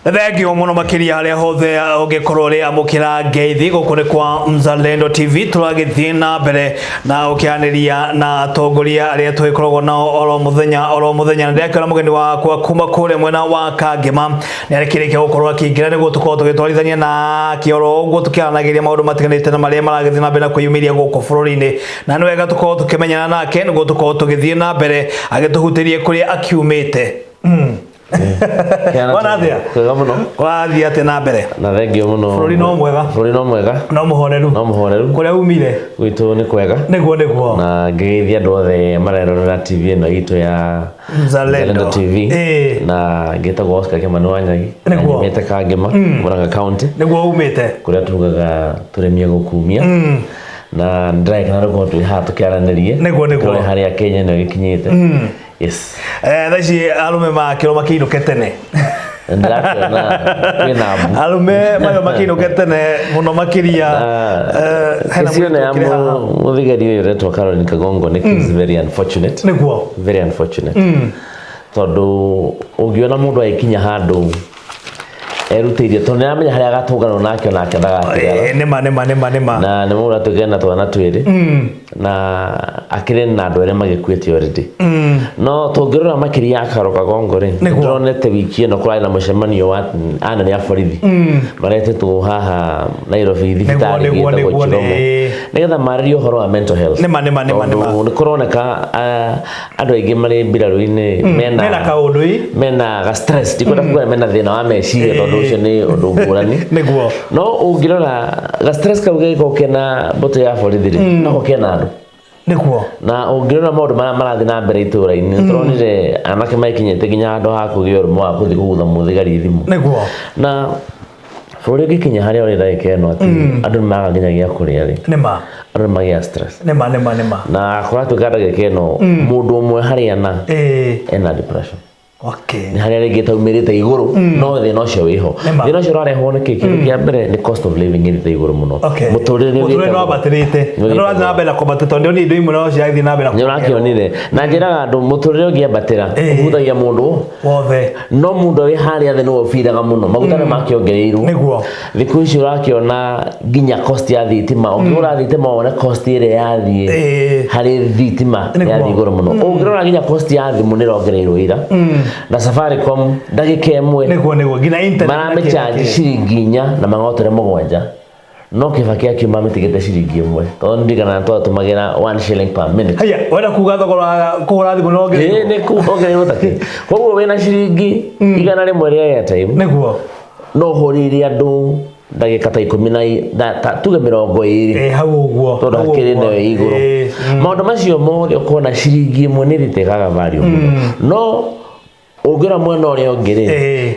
Thengio muno makiria haria hothe ungikorwo ri amukira ngeithi gukuri kwa Mzalendo TV turagithie na mbere na ukianiria na atongoria aria twikoragwo nao oro muthenya ndiakira mugeni wakwa kuma kure mwena wa Kangema ni arikirikia gukorwo akingira niguo tukorwo tugitwarithania na kioro uguo tukiaranagiria maundu matiganite na maria maragithie na mbere kuyumiria guku bururi-ini na ni wega tukorwo tukimenyana nake niguo tukorwo tugithie na mbere agituhutirie kuria akiumite. Wana thia kwathia ate na mbere na thengio muno bururi no mwega no muhoreru kuria umire gwitu ni kwega niguo na ngeithia andu othe marerorera TV ino itu ya Mzalendo TV na ngitagwo Oscar Kimani Wanyagi nimete Kangema Murang'a County niguo umite kuria tugaga turemia gukumia na ndrai kana rugo tu ha tukiaranirie niguo kule haria Kenya no gikinyite. Yes. Thaci arume makiro makiinuke tene. Arume mayo makiinuke tene muno makiria hena muthigari uyu retwa Caroline Kagongo is very unfortunate. Niguo very unfortunate. Tondu ungiona mundu aikinya handu erutirie tondu niramenya haria agatungana nake ndagatigara nema na nĩ mũndũ atugena twana twĩrĩ na akĩrĩ na andũ arĩa magĩkuĩte already no tũngĩrora makĩria ya Carol Kagongo rĩ ndĩronete wiki ĩno kũrarĩ na mũcemanio wa anene a borithi maretetwo haha Nairobi thibitarĩ gĩtagwo Chiromo nĩgetha marĩrie ũhoro wa mental health nema nĩ kũroneka andũ aingĩ marĩ mbirarũ-inĩ mena kaũndũ mena ga stress ndikwenda kuga mena thĩna wa meciria tondũ ucio nĩ ũndũ ngũrani nĩguo no ũngĩrora ga stress kau gĩko kena mbũtũ ya borithi no kena andũ nĩguo na ũngĩrora maũndũ marĩa marathiĩ na mbere itũũra-inĩ tũronire anake makinyĩte nginya handũ ha kũgĩa ũrũmwe wa gũthiĩ kũgũtha mũthigari thimũ nĩguo na bũrũri ũngĩkinya harĩa ũrĩ ndagĩka ĩno atĩ andũ nĩ maga nginya gĩa kũrĩa rĩ nĩma andũ nĩ magĩa stress nĩma na kũratuĩka ndagĩka ĩno mũndũ ũmwe harĩ ana ena depression. Okay. Ni haria ringi taumirite iguru no thina ucio wiho thina ucio rarehwo ni kiki kia mbere ni cost of living ithite iguru muno muturire no batirite no raza mbele ko batito ndio ni indo imwe no cia thina mbele ni urakionire na njiraga andu muturire ugia batira huthagia mundu wothe no mundu wi haria the no ofiraga muno maguta makiongereirwo niguo thiku icio urakiona ginya cost ya thitima ungirora thitima wona cost ire yathie hari thitima yathie iguru muno ungirora ginya cost ya thimu ni rongereirwo ira na Safaricom ndagika imwe niguo gina internet maramecharge ciringi 4 na mangotere 7 no Kibaki akiuma mitigite ciringi 1 tondu ndigana twatumagira 1 shilling per minute. Haya wenda kuga thogora kũhũra thimũ no ngere ni kuongereirwo take koguo wina ciringi 100 ria airtime niguo no hũrĩire andũ ndagika ta 10 na tuge 20 hau uguo tondu hakiri nayo iguru maundu macio mothe ukona ciringi 1 ni ritegaga value muno no ugira mwena uria ungire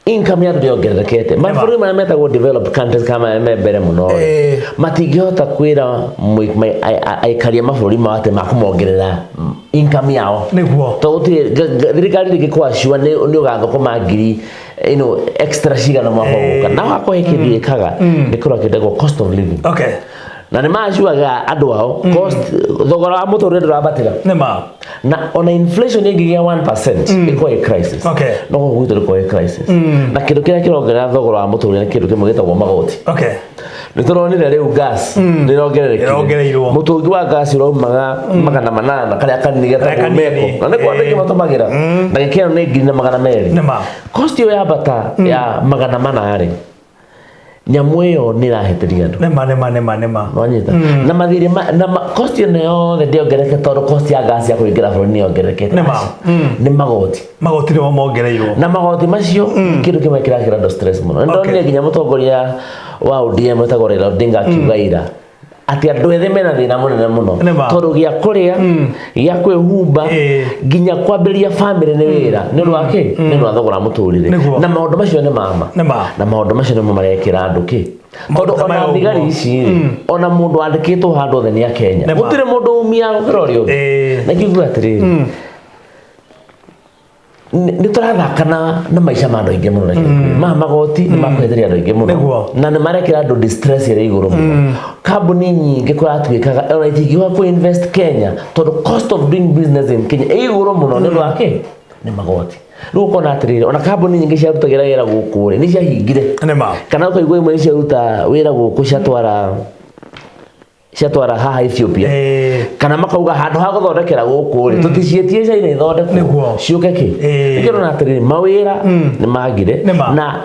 income ya ndio ongererekete mabũrũri marĩa metagwo developed countries kama mbere muno matingĩhota kwĩra aikaria mabũrũri mawate makumongerera income yao nĩguo tondũ thirikari rĩngĩkorwo sure nĩ ũgathũkũma ngiri extra cigana mwaka ũgũka na wakũhe kĩndũ ĩkaga nĩ kũrĩa kĩndagwo cost of living na nĩ macuaga andũ ao cost thogora wa mũtũrĩre ndũrambatĩra nĩma na ona inflation ĩngĩgĩa 1% ĩkorwo ĩ crisis no gwitũ ĩkorwo ĩ crisis na kĩndũ kĩrĩa kĩrongerera thogora wa mũtũrĩre kĩndũ kĩmwe gĩtagwo magoti nĩ tũronire rĩu gas nĩ ĩrongereirwo mũtũngi wa gas ũraumaga 800 karĩa kanini getagwo meko na nĩ kwa andũ matũmagĩra na gĩkĩro nĩ 200 cost ĩyo yambata ya 400 rĩ nyamu iyo ni rahetiria andu nema wanyita na mathiri na cost ino yothe ndiongereke tondu cost ya gas ya kuingira bururi ni ongerekete ni magoti ni mongereirwo na magoti macio kindu kimwe kirakira ndo stress muno ndonire nginya mutongoria wa ODM etagwo Raila Odinga akiuga ira ati andu ethe mena thina munene muno tondu gia kuria gia kwihumba nginya kwambiria family ni wira ni rwake ni rwathogora muturire na maundu macio ni mama na maundu macio ni marekira andu ki tondu ona thigari ici ona mundu andikitwo handu othe ni a Kenya gutire mundu umia gukira urio na kiuga atiri ni turathakana na maisha ma andu aingi muno magoti ni makwetheria andu aingi muno na ni marekira andu distress ire iguru muno kambuni nyingi kuratuikaga ona itingiwa ku invest Kenya tondu cost of doing business in Kenya iguru muno ni rwake nĩ magoti rĩu ũkona atĩrĩrĩ ona kambuni nyingĩ ciarutagira wĩra gũkũ nĩ ciahingire kana ũkaigua imwe nĩ ciaruta wĩra gũkũ ciatwara haha Ethiopia kana makauga handũ ha gũthondekera gũkũ tũticiĩtie China ithondekwo ciũke kĩ nĩkĩrona atĩrĩrĩ mawĩra nĩ magire na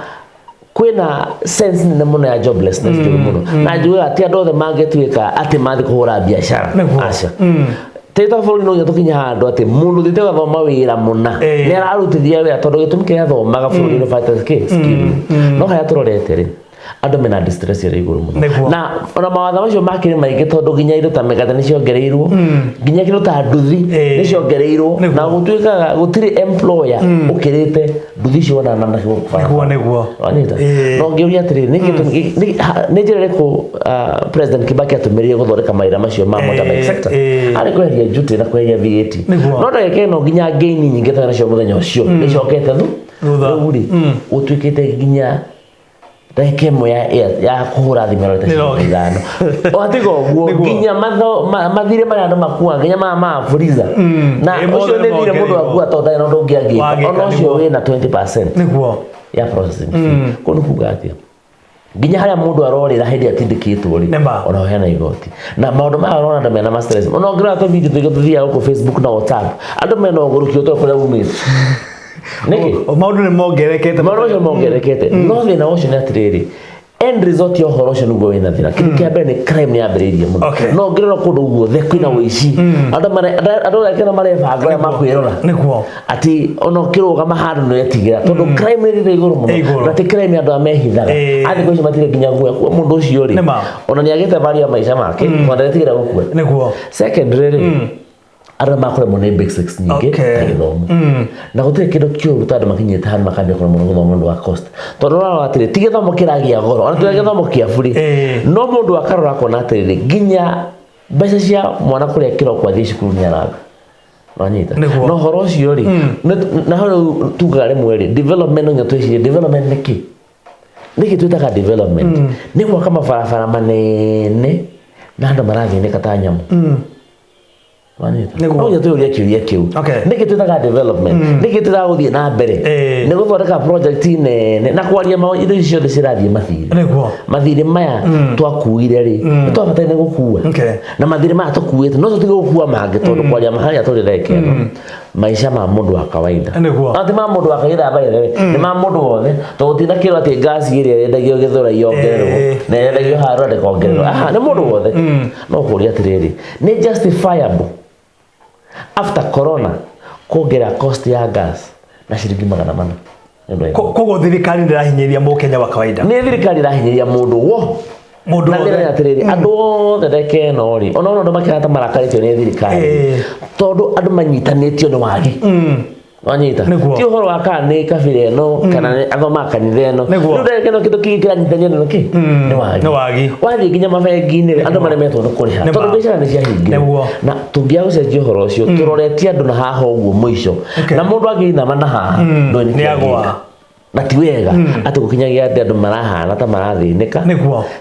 kwĩna sense nene mũno ya joblessness mũno na njugaga ti andũ othe mangĩtuĩka atĩ mathiĩ kũhũra biacara aca Teta bũrũri no gĩtũkinya handũ atĩ mũndũ thĩte gathoma wĩra mũna nĩ ararutithia wĩra tondũ gĩtũmi kĩrĩa athomaga bũrũri nĩ bata skill no harĩa tũrorete rĩ andũ mena distress ĩrĩ igũrũ mũno na ona mawatho macio makĩrĩ maingĩ tondũ nginya indo ta mĩgate nĩ ciongereirwo nginya kĩndũ ta nduthi nĩ ciongereirwo na gũtuĩkaga gũtirĩ employer ũkĩrĩte nduthi ciona na nĩguo no ngĩũria atĩrĩrĩ nĩ njĩra ĩrĩkũ President Kibaki atũmĩrire gũthondeka mawĩra macio ma motorbike sector arĩ kweheria duty na kweheria VAT no ndagĩka ĩno nginya gain nyingĩ ta nacio mũthenya ũcio nĩ ciokete rĩu rĩ ũtuĩkĩte nginya ndagĩka ĩmwe ya kũhũra thimũ ithano watiga ũguo nginya mathirĩ marĩa andũ makuaga nginya ma Fuliza na ũcio nĩ thirĩ mũndũ akua tondũ ndarĩ na ũndũ ũngĩ angĩka ona ũcio wĩna 20% ya processing fee kũu nĩ kuuga atĩa nginya harĩa mũndũ arorĩra hĩndĩ atindĩkĩtwo rĩ ona heana igoti na maũndũ maya ũrona andũ mena stress ona ũngĩrora tũ video tũthiaga gũkũ Facebook na WhatsApp andũ mena ũgũrũki ũtoe kũrĩa umĩte maũndũ nĩ mongerekete no thĩna ũcio nĩ atĩrĩrĩ end result ya ũhoro ũcio nĩguo wĩna thĩna kĩndũ kĩa mbere nĩ crime nĩ yambĩrĩirie mũno no ngĩrora kũndũ guothe kwĩna ũici andũ arĩa marebanga ũrĩa makwĩrora atĩ ona ũkĩrũgama handũ nĩwetigĩra tondũ crime nĩ ĩrĩ igũrũ mũno na ti crime andũ amehithaga athikũ icio matirĩ nginya guoya kwa mũndũ ũcio rĩ ona nĩagĩte value ya maica make na ndaretigĩra gũkua secondary rĩ andũ makorwo nĩ basics nyingĩ ta gĩthomo na gũtirĩ kĩndũ kĩũru ta andũ makinyĩte handũ makambia kũremwo nĩ gũthoma ũndũ wa cost tondũ ũrarora atĩrĩrĩ ti gĩthomo kĩragĩa goro ona tũrĩa gĩthomo kĩa bure no mũndũ akarora akona atĩrĩrĩ nginya mbeca cia mwana kũrĩa kĩroko athiĩ cukuru nĩ aranga wanyita no ũhoro ũcio rĩ na hau tugaga rĩmwe rĩ development no twĩcirie development nĩ kĩ twĩtaga development nĩ gwaka mabarabara manene na andũ marathĩnĩka ta nyamũ Oya tuuria kiuria kiu niki twitaga development niki twitaga guthie na mbere ni guthondeka project nene na kwaria indo icio ciothe cirathie mathire maya twakuire ri twabataire ni gukua na mathire maya tukuite no tutige gukua mangi tondu kwaria mahali atulireke maisha ma mundu wa kawaida ati ma mundu wa kawaida abaire ni ma mundu wothe to gutinda kiro ati gas iria yendagio githura yongererwo na yendagio haru ndekongererwo ni mundu wothe no kuria atiriri ni justifiable after corona kuongera cost ya gas na ciringi 400 kogo thirikari ndirahinyiria Mũkenya wa kawaida ni thirikari irahinyiria mundu na ndĩrenda atĩrĩrĩ andũ othe ndeke no ri ona andũ makĩrata marakarĩtio nĩ thirikari tondũ andũ manyitanĩtio nĩ wagi wanyita ti ũhoro wa kana nĩ kabira ĩno kana athoma kanitha ĩno rĩu ndeke no kĩndũ kĩngĩ kĩranyitanio nĩ kĩ nĩ wagi wathiĩ nginya mabengi-inĩ andũ maremetwo nĩ kũrĩha tondũ mbeca nĩ ciahingire na tũngĩaga gũcenjia ũhoro ũcio tũroretie andũ na haha ũguo mũico na mũndũ angĩinama na haha ndũĩ nĩagwa na ti wega atĩ gũkinyagia atĩ andũ marahana ta marathĩnĩka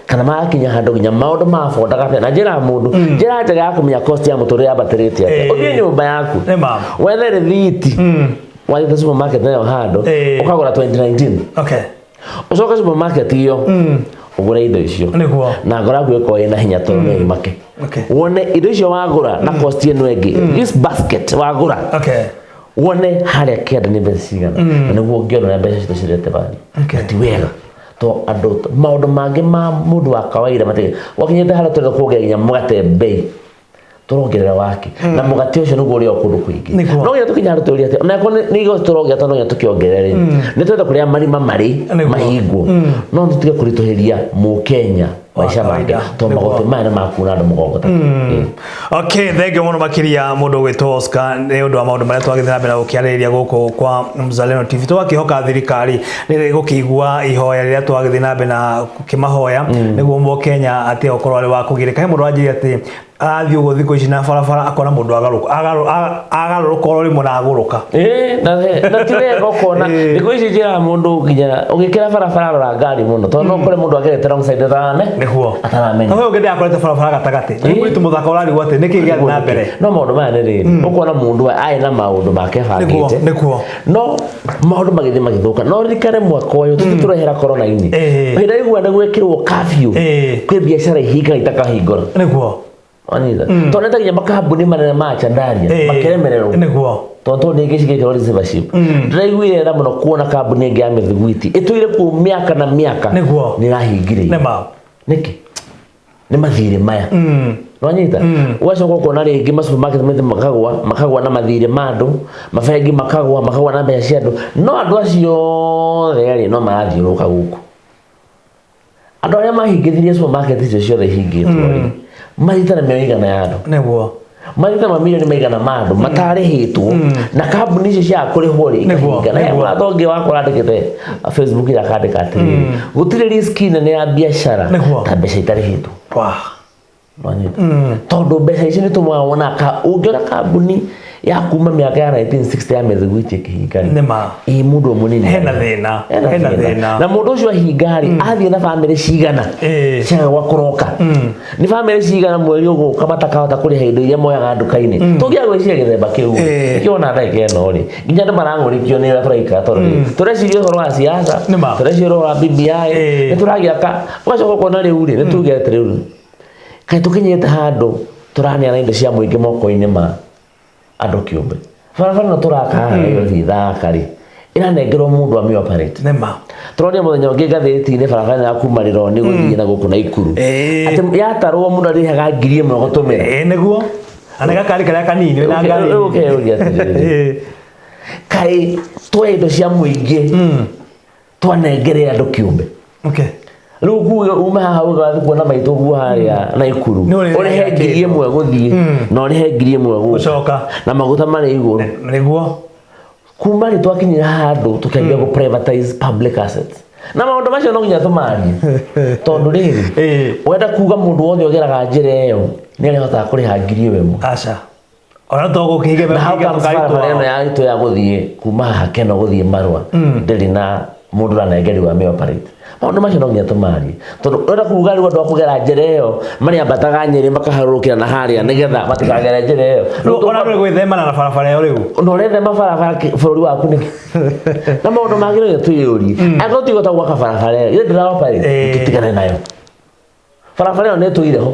kana magakinya handũ nginya maũndũ mafondaga na njĩra mũndũ njĩra njega ya kũmenya cost ya mũtũrĩre yambatĩrĩte atĩa ũthiĩ nyũmba yaku wethe rĩthiti wathiĩ supermarket nayo handũ ũkagũra 2019 ũcoke supermarket iyo ũgũre indo icio na ngora gwĩko ĩna hinya tondũ nĩ imake wone indo icio wagũra na cost ĩno ĩngĩ this basket wagũra wone harĩa kĩanda nĩ mbeca cigana na nĩguo ũngĩona mbeca citũ cirete bani ti wega to andũ maũndũ mangĩ ma mũndũ wa kawaida matige wakinyĩte harĩa tũrenda kuongerera nginya mũgate bei turongerera wake na mũgate ũcio nĩguo ũrĩa kũndũ kũingĩ no nginya tũkinya harĩa tũria atĩ ona nĩ igoti tũrongerera tondũ nginya tũkĩongerere nĩ twenda kũrĩa marima marĩ mahingwo no tũtige kũritũhĩria Mũkenya maisha make to magoti maya nĩ makuna andũ mũgongo ta okay thenge mũno makĩria mũndũ gwĩtwo Oscar nĩ ũndũ wa maũndũ marĩa twagĩthiĩ na mbere gũkĩarĩrĩria gũkũ kwa Mzalendo TV twakĩhoka thirikari nĩ gũkĩigua ihoya rĩrĩa twagĩthiĩ na mbere na gũkĩmahoya nĩguo Mũkenya atĩ okorwo arĩ wa kũgirĩka he mũndũ wanjĩrĩ atĩ arathiĩ ũguo thikũ ici na barabara akona mũndũ agarũrũka rĩmwe na agũrũka na ti wega ũkona thikũ ici njĩra mũndũ nginya ũgĩkĩra barabara rora ngari mũno tondũ no kũrĩ mũndũ agerete wrong side thane niguo ataramenya no ngende akorete barabara gatagati niguo tumuthaka urari gwate niki gĩathi na mbere no maũndũ maya nĩ rĩrĩ ũkuona mũndũ ai na maũndũ make bangĩte no maũndũ magĩthiĩ magĩthũka no rikare mwaka ũyũ tũtirehera corona-inĩ hĩndĩ ĩgua nĩ gwĩkĩrwo curfew kwĩ biacara ihinga itakahingũra niguo anitha toneta nginya makambuni manene ma Chandaria makeremererwo niguo tonto nĩ gĩcigĩkĩrwo receivership ndĩraiguire tha mũno kuona kambuni ĩngĩ ya mĩthugwiti ĩtũire kuo mĩaka na mĩaka nĩ rahingire nĩkĩ nĩ mathirĩ maya nwanyita ũgacoka kuona rĩngĩ masupermarket makagwa na mathirĩ ma andũ mabengi makagwa na mbeca cia andũ no andũ acio othe no marathiũrũrũka gũkũ andũ arĩa mahingĩthirie supermarket icio ciothe ihingĩtwo marita na mĩigana ya andũ nĩguo marita mamirioni maigana ma andũ matarĩhĩtwo na kambuni icio cia kũrĩhwo ikahinga na mũratho ũngĩ wakora andĩkĩte Facebook ĩrĩa akandĩka atĩrĩrĩ gũtirĩ risk nene ya biacara ta mbeca itarĩhĩtwo tondũ mbeca icio nĩ tũmaga wona ũngĩona kambuni ya kuma mĩaka ya 1960 ya mĩthugwiti ĩkĩhinga ĩ mũndũ mũnini hena thĩna na mũndũ ũcio ahinga-rĩ athiĩ na bamĩrĩ cigana ciaga gwakũroka nĩ bamĩrĩ cigana mweri ũgũka matakahota kũrĩha indo iria moyaga nduka-inĩ tũngĩaga gwĩciria gĩthemba kĩu nĩkĩona ndagĩka ĩno-rĩ nginya andũ marang'ũrĩkio nĩ ũrĩa tũraikara tondũ tũreciria ũhoro wa siasa tũreciria ũhoro wa BBI nĩ tũragĩaka ũgacoka ũkona rĩu-rĩ nĩ tuge atĩrĩu kaĩ tũkinyĩte handũ tũraneana indo cia mũingĩ moko-inĩ ma andũ kĩũmbe barabara no tũraka yo thithaka-rĩ ĩranengerwo mũndũ amĩoperate tũronire mũthenya ũngĩ ngathĩti-inĩ barabara ya kuma Rĩroni gũthiĩ na gũkũ Naikuru atĩ yatarwo mũndũ arĩhaga 1,000 gũtũmĩra nĩguo anega kari karĩa kanini na ngari ũkeyũria atĩrĩrĩ kaĩ twoya indo cia mũingĩ twanengere andũ kĩũmbe rĩu kuuga uma haha ũgathiĩ kuona maitũ guo harĩa Naikuru ũrĩhe 1,000 gũthiĩ na ũrĩhe 1,000 gũcoka na maguta marĩ igũrũ nĩguo kuma rĩ twakinyire handũ tũkĩambia gũ privatize public assets na maũndũ macio no nginya tũmarie tondũ rĩrĩ wenda kuuga mũndũ wothe ũgeraga njĩra ĩyo nĩ arĩhotaga kũrĩha 1,000 aca ona tũgũkĩige ĩno ya itũ ya gũthiĩ kuma haha Keno gũthiĩ Marua ndĩrĩ na mũndũ ũranengerio amĩoperate maũndũ macio no nginya tũmarie tondũ wenda kuuga rĩu andũ a kũgera njĩra ĩyo marĩambataga Nyĩrĩ makaharũrũkĩra na harĩa nĩgetha matikagere njĩra ĩyo ona nĩ gwĩthemana na barabara ĩyo rĩu na ũrethema barabara bũrũri waku nĩkĩ na maũndũ mangĩ no twĩyũrie angĩkorwo tũtigũhota gwaka barabara ĩyo ĩrĩa ndĩraoperate tũtigane nayo barabara ĩyo nĩ ĩtũire ho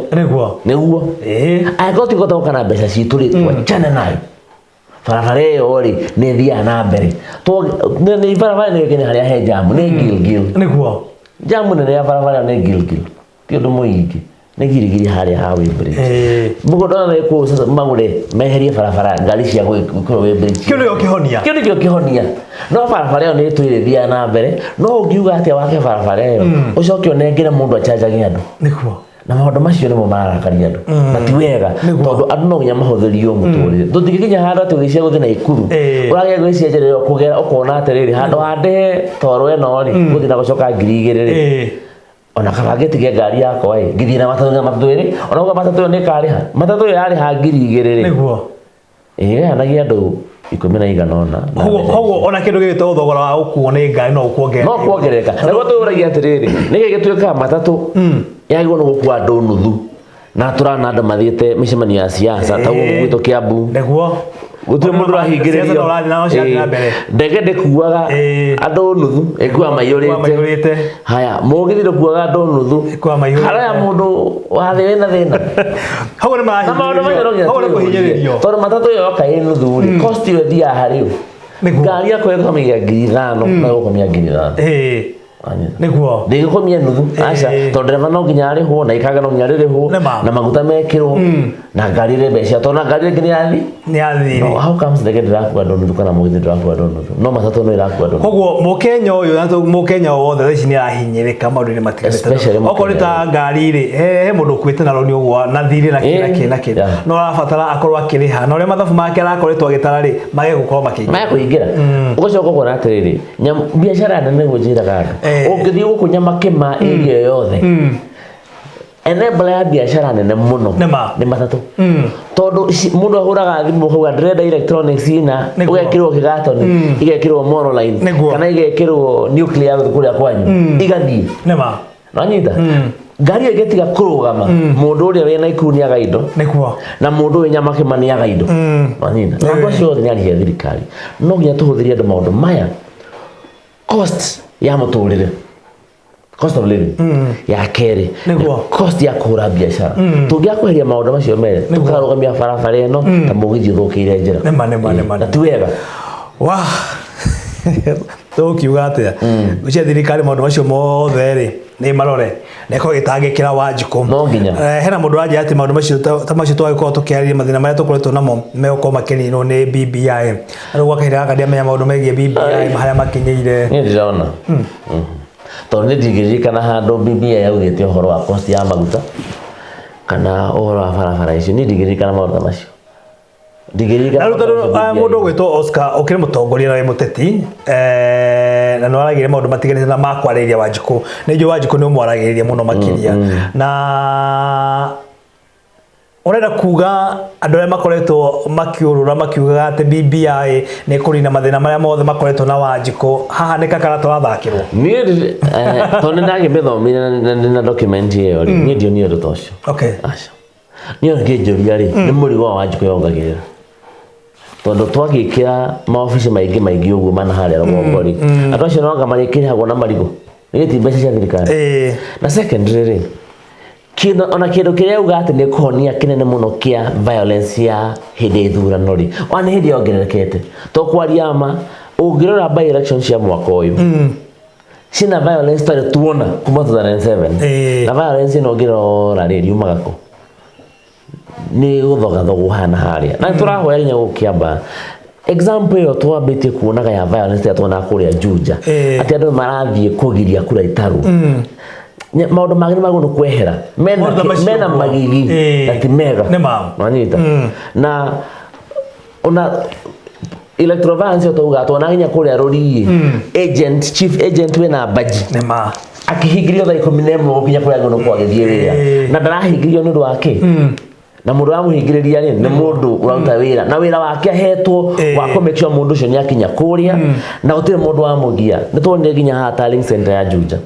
nĩguo angĩkorwo tũtigũhota gũka na mbeca citũ-rĩ twachane nayo barabara ĩyo-rĩ nĩ ĩthiaga na mbere nĩ barabara nĩ ĩkinya harĩa he jamu nĩ Gilgil nĩguo jamu nene ya barabara nĩ Gilgil ti ũndũ mũingĩ nĩ girigiri harĩa ha Weighbridge mũgũnda na ĩkũ sasa magũre meherie barabara ngari cia gũkorwo Weighbridge kĩu nĩkĩo kĩhonia no barabara ĩyo nĩ ĩtũire thiaga na mbere no ũngiuga atĩa wake barabara ĩyo ũcoke ũnengere mũndũ achanjage andũ nĩguo na maũndũ macio nĩmo mararakaria andũ na ti wega tondũ andũ no nginya mahũthĩrio mũtũrĩre tũtingĩkinya handũ atĩ ũgĩcia gũthiĩ Naikuru ũragĩa gwĩcia njĩra ĩyo kũgera ũkona atĩrĩrĩ handũ hande toro ĩno-rĩ gũthiĩ na gũcoka 2,000-rĩ ona kaba ngĩtigia ngari yakwa-ĩ ngĩthiĩ na matatũ ĩrĩ ona uga matatũ ĩyo nĩ ĩkarĩha matatũ ĩyo yarĩha 2,000-rĩ nĩguo ĩgayanagia andũ 10 ona koguo ona kĩndũ gĩgĩtwo thogora wa gũkuo nĩ ngari no kuongerereka nĩguo tũragia atĩrĩrĩ nĩkĩ gĩtuĩkaga matatũ yagĩrĩirwo nĩ gũkua andũ nuthu na tũrana andũ mathiĩte mĩcemanio ya siasa ta ũguo gwitũ Kiambu nĩguo gũtirĩ mũndũ ũrahingĩrĩrio ndege ndĩkuaga andũ nuthu ĩkuaga maiyũrĩte haya mũgithi ndĩkuaga andũ nuthu haraya mũndũ wa thĩ wĩna thĩna na maũndũ macio no kũhinyĩrĩrio tondũ matatũ ĩyo yoka ĩ nuthu-rĩ cost ĩyo ĩthiaga harĩ ngari yakwa ĩgũkomia 5,000 na ĩgũkomia 5,000 nĩguo ndĩgĩkomia nuthu aca tondũ ndereba no nginya arĩhwo na ikaga no nginya rĩrĩhwo na maguta mekĩrwo na ngari ĩrĩ mbeca tondũ na ngari rĩngĩ nĩ yathire how comes ndege ndĩrakua andũ nuthu kana mũgithi ndĩrakua andũ nuthu no matatũ no ĩrakua andũ koguo mũkenya ũyũ na mũkenya wothe thaa ici nĩ arahinyĩrĩka maũndũ-inĩ matiganĩte okorwo nĩ ta ngari-rĩ he mũndũ ũkuĩte na roni ũguo na thirĩ na kĩ no arabatara akorwo akĩrĩha na ũrĩa mathabu make arakoretwo agĩtara-rĩ mage gũkorwo makĩingĩra ũgacoka ũkona atĩrĩrĩ biacara nene nĩguo njĩraga andũ ũngĩthiĩ gũkũ Nyamakĩma area yothe enable ya biacara nene mũno nĩ matatũ tondũ mũndũ ahũraga thimũ hauga ndĩrenda electronics ina ũgekĩrwo kĩgatoni igekĩrwo monoline kana igekĩrwo nuclear kũrĩa kwanyu igathiĩ nanyita ngari igetiga kurugama mundu uria wena ikuni agaido nikuo na mundu we nyamake mani agaido manina na ndo cio ni ari thirikari no nginya tuhuthirie andu maundu maya cost ya muturire cost of living ya keri cost ya kura biashara tungia kweheria maundu macio mere tukarugamia barabara ino ta mugithi thukire njira nema tuwega wa tukiuga atia ucia thirikari maundu macio mothe ri ni marore neko gitangikira Wanjiku no nginya hena mundu aje ati maundu macio ta macio twagikora tukiarĩria mathina maria tukoretwo namo megũkorwo makininwo ni BBI ari gwakahira kadia menya maundu megie BBI maharia makinyeire ni ndiraona tondu ni ndigirikana handu BBI yaugite uhoro wa cost ya maguta kana uhoro wa barabara icio ni ndigirikana maundu macio ndigirikana mundu gwitwo Oscar ukire mutongoria na muteti na no aragire maundu matiganite na makwariria Wanjiku ni jo Wanjiku ni umwaragiriria muno makiria na urenda kuga andu aria makoretwo makiurura makiuga ati BBI ni kurina mathina maria mothe makoretwo na Wanjiku haha ni kakara twathakirwo ni tondu ndage mithomire na document iyo ni ndio ni undu tocio acha ni ngijuria ri ni murigo wa Wanjiku yongagirira tondu twagikira maofici maingi uguo mana haria rogongori andu acio no ngamarikiragwo na marigo ni ti mbeca cia thirikari na secondary ri kino ona kindu kiria uga ati ni kuhonia kinene muno kia violence ya hindi ithurano ri ona hindi yongererekete to kwaria ma ungirora by election cia mwaka uyu sina violence tare tuona kuma 2007 na violence no ngirora ri yumaga ko ni guthoga hana haria na turahoya nya gukiamba example yo twambite kuonaga ya violence ya tuona kuria Juja ati andu marathie kugiria kura itaru maundu mangĩ magũrũ kwehera mena magigi na ti mega manita na ona electroviolence tuga tuona nginya kuria rori agent chief agent wena baji nema akihingirio thaa 11 gukinya kuria ngũrũ kwagithie wira na ndarahingirio nĩ wake na mundu amuhingiriria ni mundu uruta wira na wira wake ahetwo wa make sure mundu ucio ni akinya kuria na gutire mundu wa mugia ni tuonire nginya ha tallying center ya Juja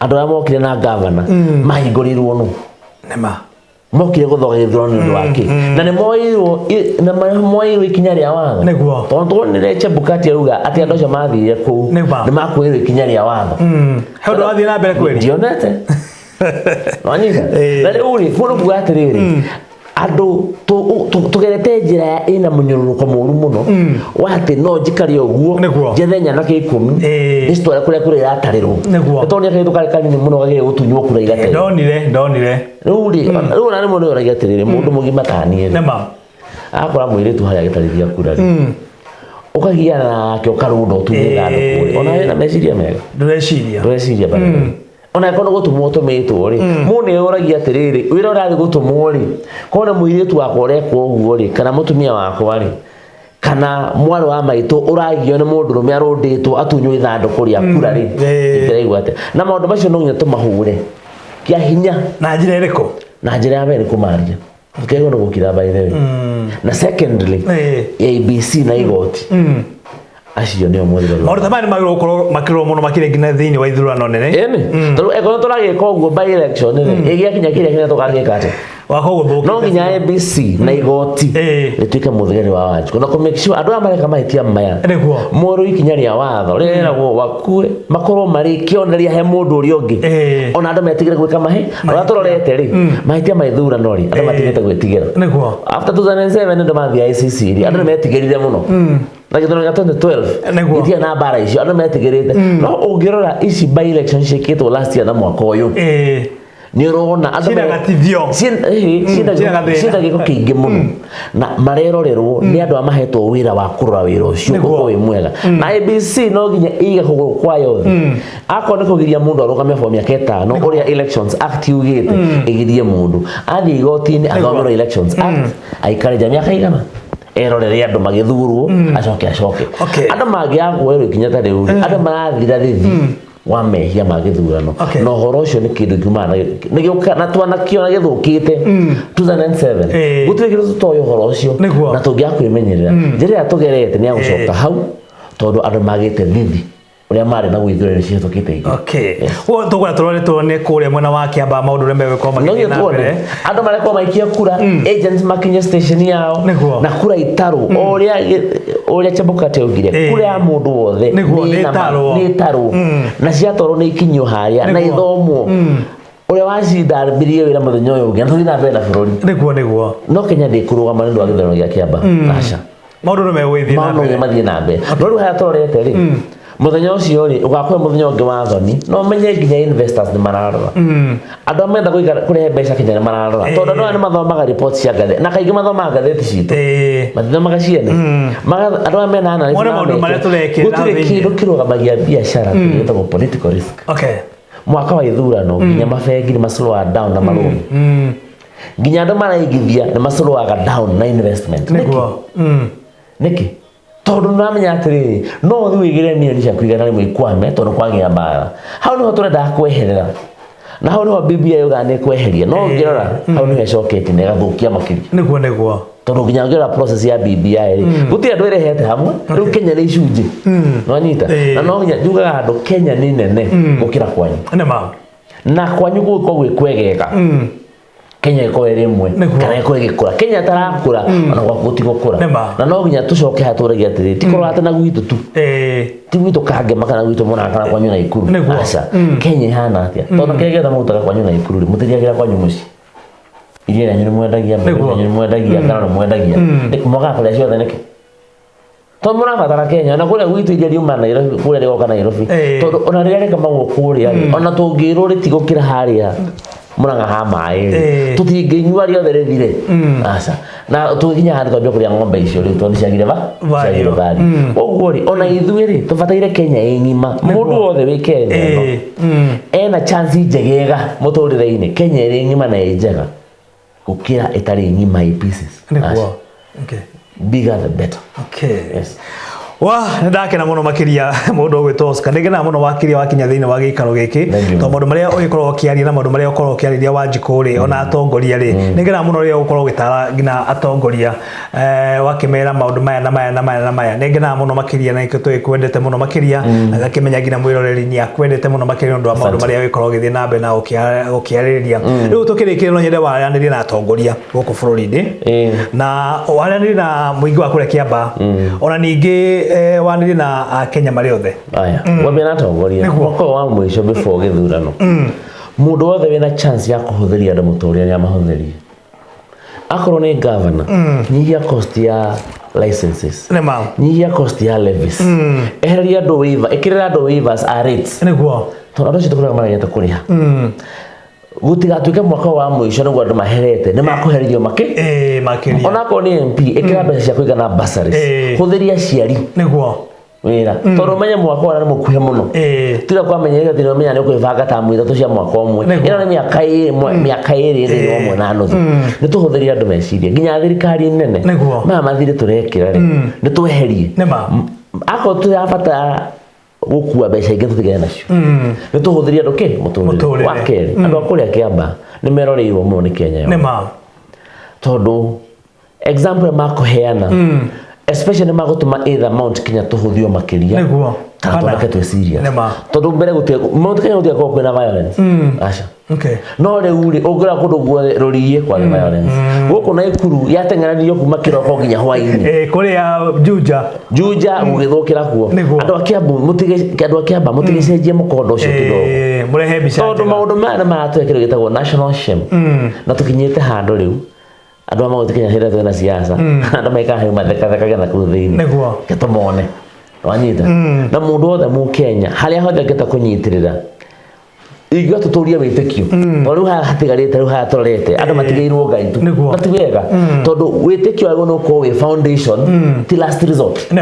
andu aria mokire na governor mahingũrirwo no nema mokire guthoga githurano nĩ wake na nĩ moirwo ikinya rĩa watho nĩguo tondu nĩ Chebukati auga ati andu acio mathire kũu nĩ makuĩrwo ikinya rĩa watho he ndu wathie na mbere kweli ndionete wanyiga na rĩu rĩ kũndũ kuga atĩrĩrĩ andu tugerete njira ina munyoruruko mũru muno wate no njikari uguo njethe nyana ke 10 ni story kuria kuria yatarirwo etonia ke tukare kanini muno gage gutunywo kura igate ndonire rĩu na mũndũ ũragia atĩrĩrĩ mũndũ mũgima tani nema akora mwĩrĩtu harĩa gĩtarithia kura ukagiana nake ukarundo tunyega ndukuri ona wena meciria mega ndureciria bana ona kono gutumwo tumitwo ri mune uragia atiriri wira urari gutumwo ri kona muiritu wakorekwo uguo ri kana mutumia wakwa ri kana mwaro wa maitu uragio ni mundu rume arunditwo atunywo ithanduku ria kura ri ndiraigwa ate na maundu macio no nginya tumahure kia hinya na njira iriko na njira ya mbere kumaria ukego no gukira by the way na secondly ABC na igoti acio nio mwiriro maundu tamani magiro gukorwo makirwo muno makire ngina thiini wa ithurano nene tondu ekono turagika uguo by election igia kinya kiria tukagika ate wakogwo no nginya ABC na igoti rituike muthigari wa Wanjiku na make sure andu amareka mahitia maya muru ikinya ria watho riragwo wakue makorwo mari kioneria he mundu uri ungi ona andu metigire gwika mahe ora turorete ri mahitia maithurano ri andu matigite gwitigira after 2007 andu mathia ICC ri andu metigirire muno na githurano gya 2012 itia na bara icio andu metigirite no ungirora ici by election cikitwo last year na mwaka uyu ni urona andu sina giko kingi muno na marerorerwo ni andu amahetwo wira wa kurora wira ucio uko wi mwega na ABC no ginya iga kuguru kwayo akone kugiria mundu arugame for miaka 5 uria Elections Act yugite igirie mundu athi igoti-ini athomero Elections Act aikare jamia kaigana erorere andu magithurwo acoke andu magiagwo ikinya ta riu andu marathira rithi wa mehia magithurano no horo ucio ni kindu kiumana nigioka na twana kiona githukite 2007 gutire kindu tutoyo horo ucio na tungia kwimenyerera njira tugerete ni agucoka hau tondu andu magite thithi uria mari na gwithura cio tukite igi okay wo tugura turone kuria mwena wa Kiamba maundu rembe weko magithia na mbere andu mareko maikia kura agents makinya station yao na kura itaru uria Chebukati ugire kura ya mundu wothe ni taru na ciatoro ni ikinyo haria na ithomo uria wacinda mbirie wira muthenya uyu ungi ntuthi na mbere na bururi niguo no Kenya ndikurugama ndu wa githurano gia Kiamba aca maundu no megwithia na mbere mathie na mbere no riu haya torete ri muthenya ucio ri ugakora muthenya ungi wa thoni no menye nginya investors ni mararora andu amenda kurehe mbeca Kenya ni mararora tondu andu ni mathomaga reports cia ngatheti na kaingi mathomaga ngatheti citu mathomaga ciene andu amena analysis gutire kindu kirugamagia biashara gitagwo political risk okay mwaka wa ithurano nginya mabengi ni slow down na marumi nginya andu maraigithia ni slow down na investment niki tondu namenya atiri no thu igire milioni cia kuigana rimwe ikwame tondu kwagia mbara hau niho turenda kweherera na hau niho BBI yugane kweheria no ngirora hau niho icokete na igathukia makiri niguo tondu nginya ngirora process ya BBI ri guti andu irehete hamwe riu Kenya ni icunji no nyita na no nginya njugaga andu Kenya ni nene gukira kwanyu na kwanyu guko gwikwegeka Kenya iko rimwe kana iko igikura Kenya tarakura ona kwa gutigukura na no nginya tucoke haturagia atiri tikorwa ate na gwitu tu ti gwitu kange makana gwitu muna kana kwanyu na ikuru aca Kenya hana atia tondu kege ta mutaga kwanyu na ikuru ri mutiriagira kwanyu muci iria yanyu mwendagia kana mwendagia ndikumoga kule ciothe niki to murabatara Kenya na kule gwitu iria riuma na Nairobi kule rigoka Nairobi tondu ona riria kama gukuria ona tungirwo ritigukira haria muranga ha mai tutinginyua riothe rithire aca na tuginya handi twambia kuria ng'ombe icio riu tondu ciagire bari uguo ri ona ithuĩ ri tubataire Kenya ing'ima mundu wothe wi Kenya ena chance njegega muturire-ini Kenya iri ng'ima na njega gukira itari ng'ima i pieces okay bigger the better yes wa ndakena muno makiria mundu gwitwo Oscar ndegena muno wakiria wakinya thiini wa gikaro giki to mundu maria ugikorwo kiaria na mundu maria ukorwo kiariria Wanjiku ri ona atongoria ri ndegena muno ria ukorwo gitara ngina atongoria wakimera maundu maya na maya ndegena muno makiria na ikitwe kwendete muno makiria agakimenya ngina mwiroreri ni akwendete muno makiria ndu wa maundu maria ugikorwo githii na mbe na ukiariria riu tukirikire no nyende waraniriria na atongoria guku bururi-ini na waraniriria na muingi wa kuria Kiamba ona ningi waniri na Kenya mariothe aya wabena atongoria mwaka wa mwisho before githurano mundu wothe wina chance ya kuhuthiria andu muturia ya mahuthirie akorwo ni governor nyihia cost ya licenses nyihia cost ya levies eheria andu waiver ikirira andu waivers are rates niguo tondu andu citukuraga marageta kuriha gutigatuike mwaka wa mwisho niguo andu maherete ni makuheririo makiria ona ko ni MP ikira mbeca cia kuigana bursaries huthiria ciari niguo wira tondu menye mwaka wa ni mukuhe muno tira kwa menyerera thina menya ni kwibanga ta mwitha tu cia mwaka umwe ina ni miaka iri ri omwe na nuthu ni tuhuthiria andu meciria nginya thirikari nene mathire turekira ri ni tweherie ako tu afata gukua mbeca ingi tutigane nacio ni tuhuthiria andu ki muturire wa keri andu akuria Kiamba ni meroreirwo muno ni Kenya yo tondu example makuheana especially magutuma either Mount Kenya tuhuthio makiria niguo kana twe serious tondu mbere gutia Mount Kenya gutia ko kwina violence aca okay no riu ri ungira kundu guothe ruriye kwa violence guku na ikuru yatengeranirio kuma kiroko nginya hwaini kuria Juja gugithukira kuo andu Kiamba mutigecenjie mukondo ucio kidogo murehe bica tondu maundu maya maratwekire gitagwo national shame na tukinyite handu riu andu amwe Kenya hira twena siasa andu maikahe matheka na kuru thiini niguo getomone wanyita na mundu wothe mu Kenya haria hothe geta kunyitirira igwa tuturia witikio riu hatigarite riu hatorete andu matigairwo Ngai tu matigega tondu witikio ago no ko we foundation ti last resort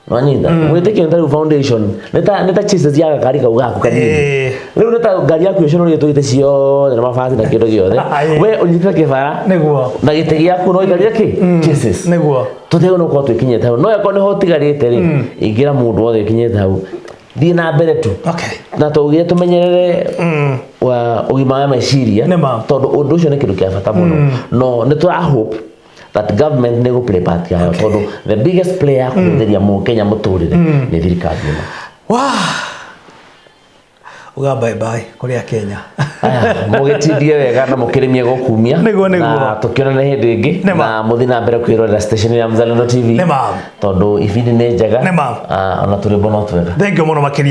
wanyita witikio ntari foundation neta chases ya gari kaugaku kanini riu neta gari yaku icio no gitwite cio na mabati na kindu giothe we unyita kibara niguo na gite giaku no igaria ki chases niguo tutego no ko twikinyete hau no yako ni hotigarite ri ingira mundu wothe ikinyete hau thii na mbere tu na tugire tumenyerere wa ugima wa meciria tondu undu ucio ni kindu kia bata muno no ni tura hope that government ne go play part yayo tondu the biggest player kutheria mu Kenya muturire ni thirikari ino uga bye bye kuri Kenya mugitindie wega na mukirimie gukumia na tukiona na hindi ingi na muthina mbere kwirorera station ya Mzalendo TV tondu ibindi ni njega ona turi bono twega. Thank you muno makiria.